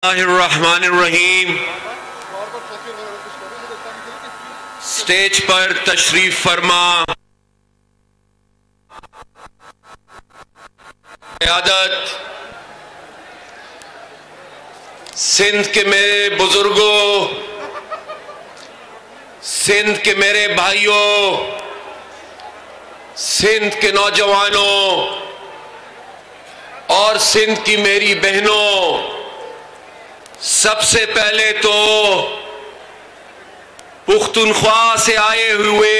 اللہ الرحمن الرحیم۔ سٹیج پر تشریف فرما قیادت سندھ کے میرے بزرگوں، سندھ کے میرے بھائیوں، سندھ کے نوجوانوں اور سندھ کی میری بہنوں، سب سے پہلے تو پختونخوا سے آئے ہوئے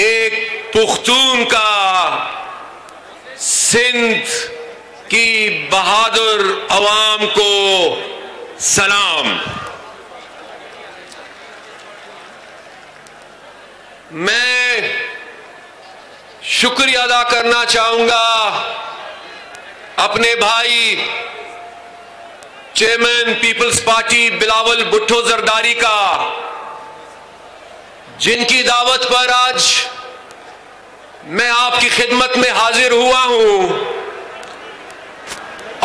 ایک پختون کا سندھ کی بہادر عوام کو سلام۔ میں شکریہ ادا کرنا چاہوں گا اپنے بھائی چیئرمین پیپلز پارٹی بلاول بھٹو زرداری کا، جن کی دعوت پر آج میں آپ کی خدمت میں حاضر ہوا ہوں،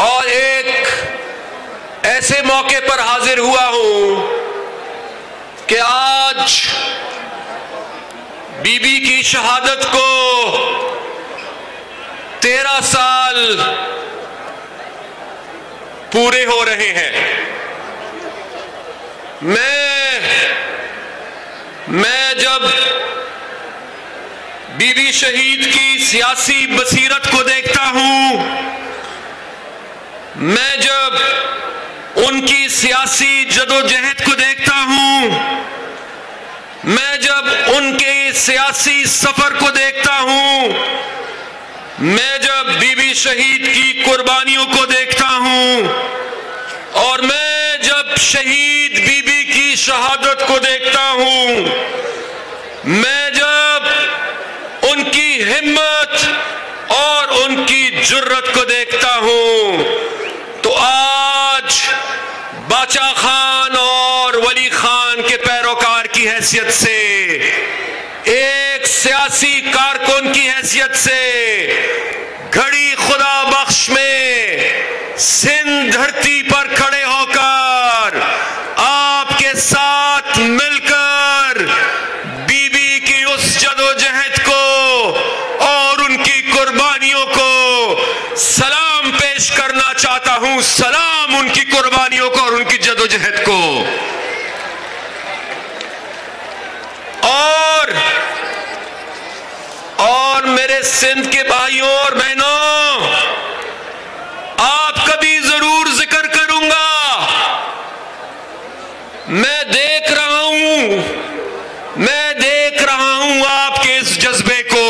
اور ایک ایسے موقع پر حاضر ہوا ہوں کہ آج بی بی کی شہادت کو 13 سال پورے ہو رہے ہیں۔ میں جب بی بی شہید کی سیاسی بصیرت کو دیکھتا ہوں، میں جب ان کی سیاسی جدوجہد کو دیکھتا ہوں، میں جب ان کے سیاسی سفر کو دیکھتا ہوں، میں جب بی بی شہید کی قربانیوں کو دیکھتا ہوں، اور میں جب شہید بی بی کی شہادت کو دیکھتا ہوں، میں جب ان کی ہمت اور ان کی جرت کو دیکھتا ہوں، تو آج باچا خان اور ولی خان کے پیروکار کی حیثیت سے، ایک سیاسی کارکن کی حیثیت سے، گھڑی خدا بخش میں سندھ دھرتی پر کھڑے ہو کر آپ کے ساتھ مل کر بی بی کی اس جدوجہد کو اور ان کی قربانیوں کو سلام پیش کرنا چاہتا ہوں۔ سلام ان کی قربانیوں کو اور ان کی جدوجہد کو۔ اور میرے سندھ کے بھائیوں اور بہنوں، آپ کا بھی ضرور ذکر کروں گا۔ میں دیکھ رہا ہوں آپ کے اس جذبے کو،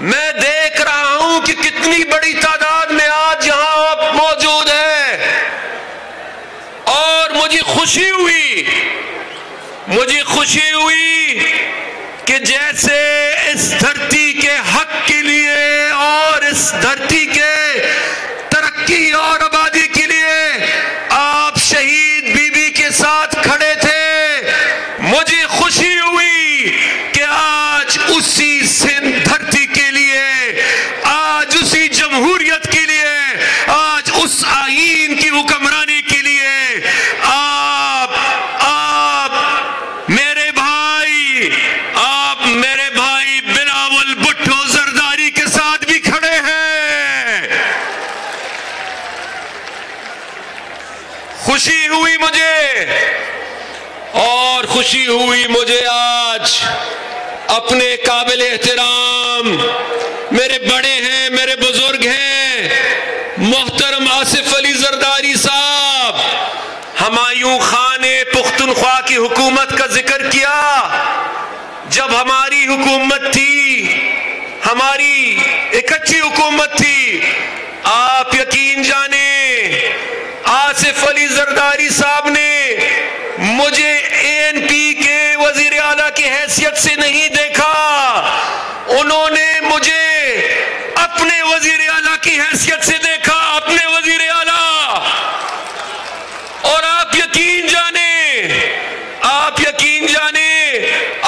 میں دیکھ رہا ہوں کہ کتنی بڑی تعداد میں آج یہاں آپ موجود ہیں، اور مجھے خوشی ہوئی کہ جیسے اس دھرتی کے حق کے لیے اور اس دھرتی کے ترقی اور آبادی کے لیے آپ شہید بی بی کے ساتھ کھڑے تھے، مجھے خوشی ہوئی کہ آج اسی سندھ دھرتی کے لیے، آج اسی جمہوریت کے لیے، آج اس آئین کی حکمرانی کے لیے آپ میرے بھائی بلاول بھٹو زرداری کے ساتھ بھی کھڑے ہیں۔ خوشی ہوئی مجھے آج اپنے قابل احترام میرے بڑے ہیں، میرے بزرگ ہیں، محترم آصف علی زرداری صاحب، ہمایوں خان نے پختونخوا کی حکومت کا ذکر کیا۔ جب ہماری حکومت تھی، ہماری ایک اچھی حکومت تھی، آپ یقین جانیں آصف علی زرداری صاحب نے مجھے این پی کے وزیر اعلیٰ کی حیثیت سے نہیں دیکھا، انہوں نے مجھے اپنے وزیر اعلیٰ کی حیثیت سے دیکھا، اپنے وزیر اعلیٰ۔ اور آپ یقین جانیں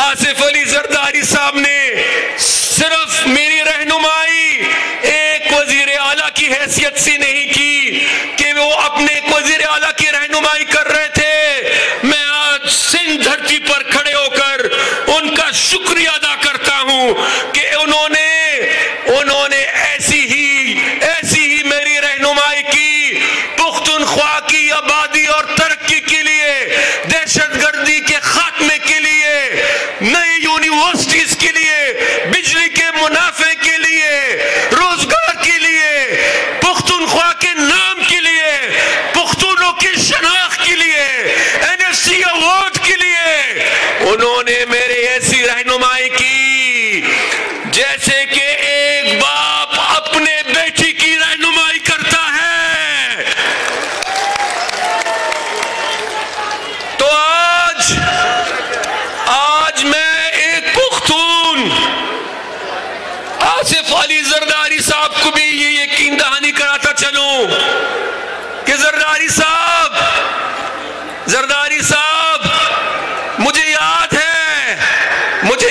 آصف علی زرداری صاحب نے صرف میری رہنمائی ایک وزیر اعلیٰ کی حیثیت سے نہیں کی، زرداری صاحب مجھے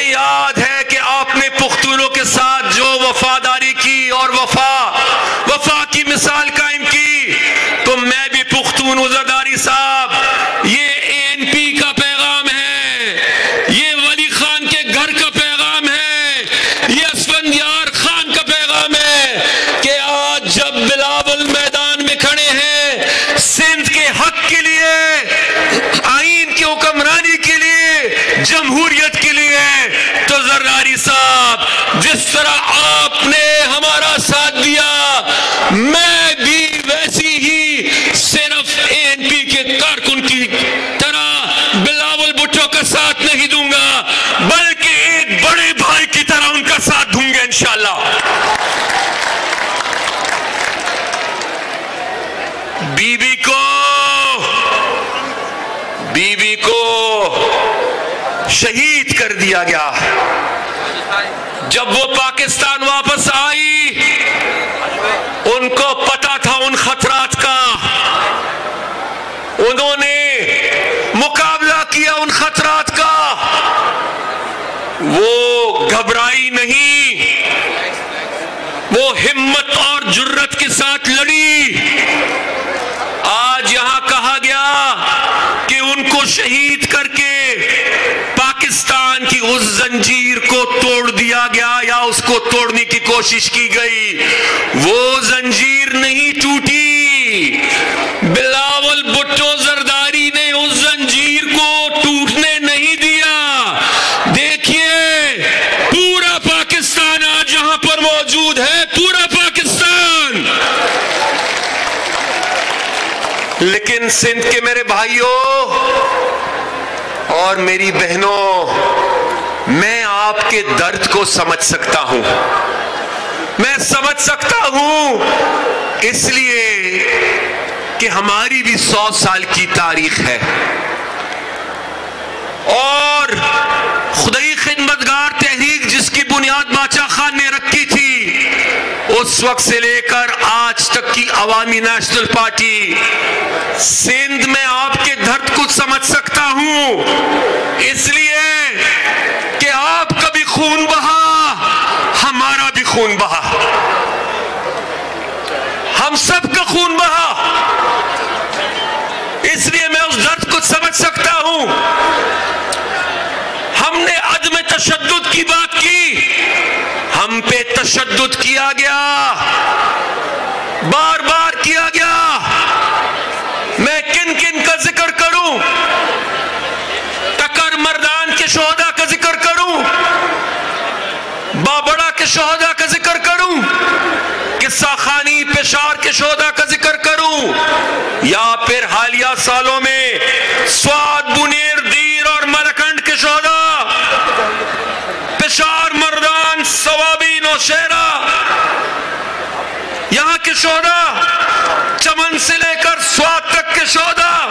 یاد ہے کہ آپ نے پختونوں کے ساتھ جو وفاداری کی اور وفا کی مثال قائم کی، تو میں بھی پختون ہوں زرداری صاحب۔ یہ ANP کا پیغام ہے، یہ ولی خان کے گھر کا پیغام ہے، یہ اسفندیار خان کا پیغام ہے کہ آج جب بلاول میدان میں کھڑے ہیں سندھ کے حق کے لیے، آئین کی حکمرانی کے لیے، جمہوریت کے لیے، تو زرداری صاحب جس طرح آپ نے ہمارا ساتھ دیا، میں بھی ویسی ہی صرف ANP کے کارکن کی طرح بلاول بھٹو کا ساتھ نہیں دوں گا، بلکہ ایک بڑے بھائی کی طرح ان کا ساتھ دوں گا انشاءاللہ۔ بیوی کو شہید کر دیا گیا۔ جب وہ پاکستان واپس آئی، ان کو پتا تھا ان خطرات کا، انہوں نے مقابلہ کیا ان خطرات کا، وہ گھبرائی نہیں، وہ ہمت اور جرت کے ساتھ لڑی۔ آج یہاں کہا گیا کہ ان کو شہید کر کے پاکستان کی اس زنجیر کو توڑ دیا گیا یا اس کو توڑنے کی کوشش کی گئی، وہ زنجیر نہیں ٹوٹی۔ بلاول بھٹو زرداری نے اس زنجیر کو ٹوٹنے نہیں دیا۔ دیکھیے پورا پاکستان آج یہاں پر موجود ہے، پورا پاکستان۔ لیکن سندھ کے میرے بھائیوں اور میری بہنوں، میں آپ کے درد کو سمجھ سکتا ہوں، میں سمجھ سکتا ہوں، اس لیے کہ ہماری بھی 100 سال کی تاریخ ہے، اور خدائی خدمتگار تحریک جس کی بنیاد باچا خان نے رکھی تھی، اس وقت سے لے کر آج تک کی عوامی نیشنل پارٹی، سندھ میں آپ کے درد کو سمجھ سکتا ہوں، اس لیے کہ آپ کا بھی خون بہا، ہمارا بھی خون بہا، ہم سب کا خون بہا، اس لیے میں اس درد کو سمجھ سکتا ہوں۔ ہم نے عدم تشدد کی بات کی، ہم پہ تشدد کیا گیا، بار بار کیا گیا۔ میں کن کن کا ذکر کروں؟ ٹکر مردان کے شہداء کا ذکر کروں؟ بابڑا کے شہداء کا ذکر کروں؟ قصہ خانی پشاور کے شہداء کا ذکر کروں؟ یا پھر حالیہ سالوں میں سوات بنیر دیر اور ملکنڈ کے شہداء، پشاور مردان سوابی نوشہرہ، یہاں کے شہداء، چمن سے لے کر سوات تک کے شہداء،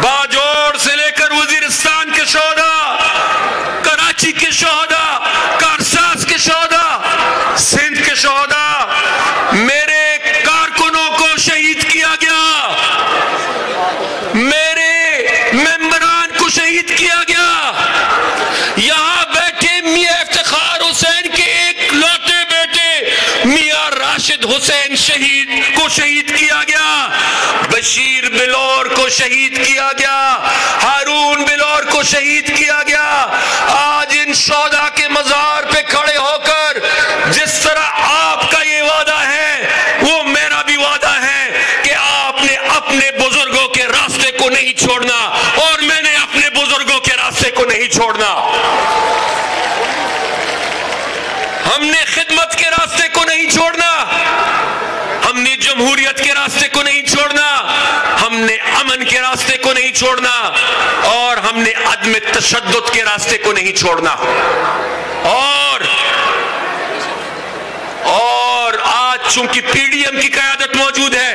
باجوڑ سے لے کر وزیرستان کے شہداء، کراچی کے شہداء، کارساز کے شہداء، سندھ کے شہداء، میرے کارکنوں کو شہید کیا گیا، میرے ممبران کو شہید کیا گیا۔ یہاں بیٹھے میاں افتخار حسین کے ایک لوتے بیٹے میاں راشد حسین کو شہید کیا گیا، بشیر بلور کو شہید کیا گیا، ہارون بلور کو شہید کیا گیا۔ آج ان شہداء کے مزار پہ کھڑے ہو کر جس طرح آپ کا یہ وعدہ ہے، وہ میرا بھی وعدہ ہے کہ آپ نے اپنے بزرگوں کے راستے کو نہیں چھوڑنا، اور میں نے اپنے بزرگوں کے راستے کو نہیں چھوڑنا۔ ہم نے خدمت کے راستے کو نہیں چھوڑنا، ہم نے جمہوریت کے راستے کو نہیں چھوڑنا، ہم نے امن کے راستے کو نہیں چھوڑنا، اور ہم نے عدم تشدد کے راستے کو نہیں چھوڑنا۔ اور آج چونکہ PDM کی قیادت موجود ہے،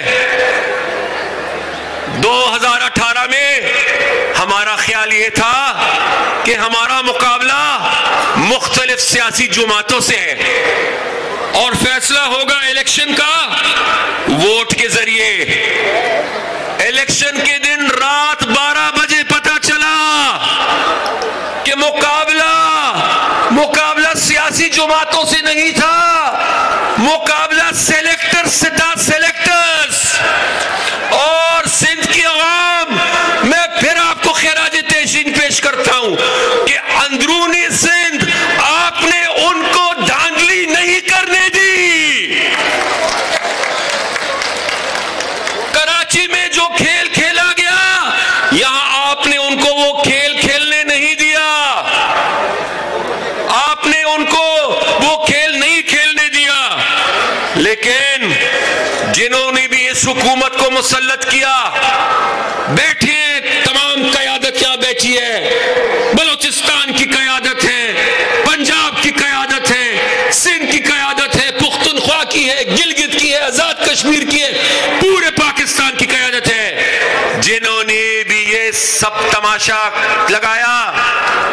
2018 میں ہمارا خیال یہ تھا کہ ہمارا مقابلہ مختلف سیاسی جماعتوں سے ہے، اور فیصلہ ہوگا الیکشن کا ووٹ کے ذریعے۔ الیکشن کے دن رات 12 بجے پتہ چلا کہ مقابلہ سیاسی جماعتوں سے نہیں تھا، مقابلہ سلیکٹرز اور سندھ کی عوام. میں پھر آپ کو خراج تحسین پیش کرتا ہوں کہ اندرونی سندھ آپ نے ان کو دھاندلی نہیں کرنے دی. کراچی میں جو کھیل کھیلا گیا یہاں آپ نے ان کو وہ کھیل کھیلنے نہیں دیا، آپ نے ان کو وہ کھیل نہیں کھیلنے دیا. لیکن جنہوں نے بھی اس حکومت کو مسلط کیا، بیٹھے تمام قیادت یہاں بیٹھی ہے، بلوچستان کی قیادت ہے، پنجاب کی قیادت ہے، سندھ کی قیادت ہے، پختونخوا کی ہے، گلگت کی ہے، آزاد کشمیر کی ہے، پورے پاکستان کی قیادت ہے. جنہوں نے بھی یہ سب تماشا لگایا،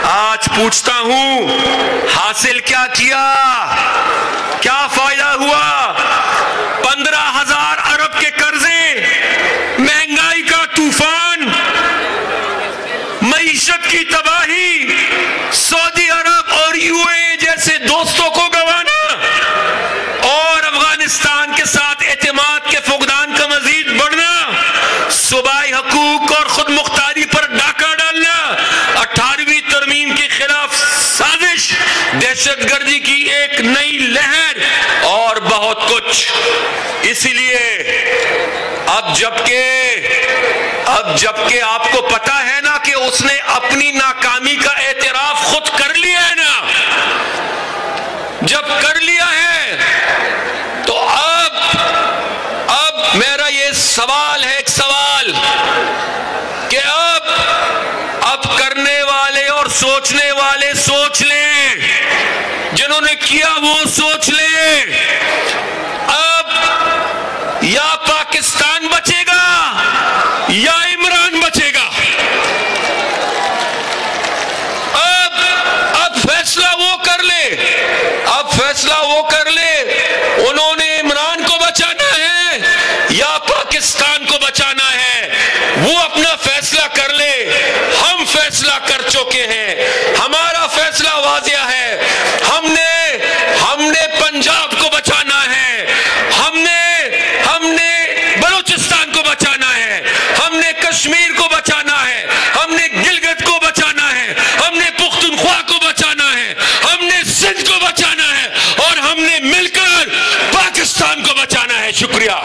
آج پوچھتا ہوں حاصل کیا کیا؟ کیا فائدہ ہوا؟ 15,000 ارب کے قرضے، مہنگائی کا طوفان، معیشت کی تباہی، سعودی عرب اور یو اے جیسے دوستوں کو گوانا اور افغانستان کے ساتھ اعتماد کے فقدان کا مزید بڑھنا، صوبائی حقوق اور خود مختاری پر ڈاکہ ڈالنا، 18ویں ترمیم کے خلاف سازش، دہشت گردی کی ایک نئی لہر اور بہت کچھ. اسی لیے اب جبکہ آپ کو پتا ہے نا کہ اس نے اپنی ناکامی کا اعتراف خود کر لیا ہے نا، جب کر لیا ہے تو اب میرا یہ سوال ہے، ایک سوال کہ اب کرنے والے اور سوچنے والے سوچ لیں، جنہوں نے کیا وہ سوچ لیں. اب یا پاکستان بچے گا یا عمران بچے گا. اب فیصلہ وہ کر لے، انہوں نے عمران کو بچانا ہے یا پاکستان کو بچانا ہے، وہ اپنا فیصلہ کر لے. ہم فیصلہ کر چکے ہیں، ہمارا فیصلہ واضح ہے. ہم نے پنجاب کو بچانا ہے، ہم نے بلوچستان کو بچانا ہے، ہم نے کشمیر کو بچانا ہے، ہم نے گلگت کو بچانا ہے، ہم نے پختونخوا کو بچانا ہے، ہم نے سندھ کو بچانا ہے، اور ہم نے مل کر پاکستان کو بچانا ہے. شکریہ.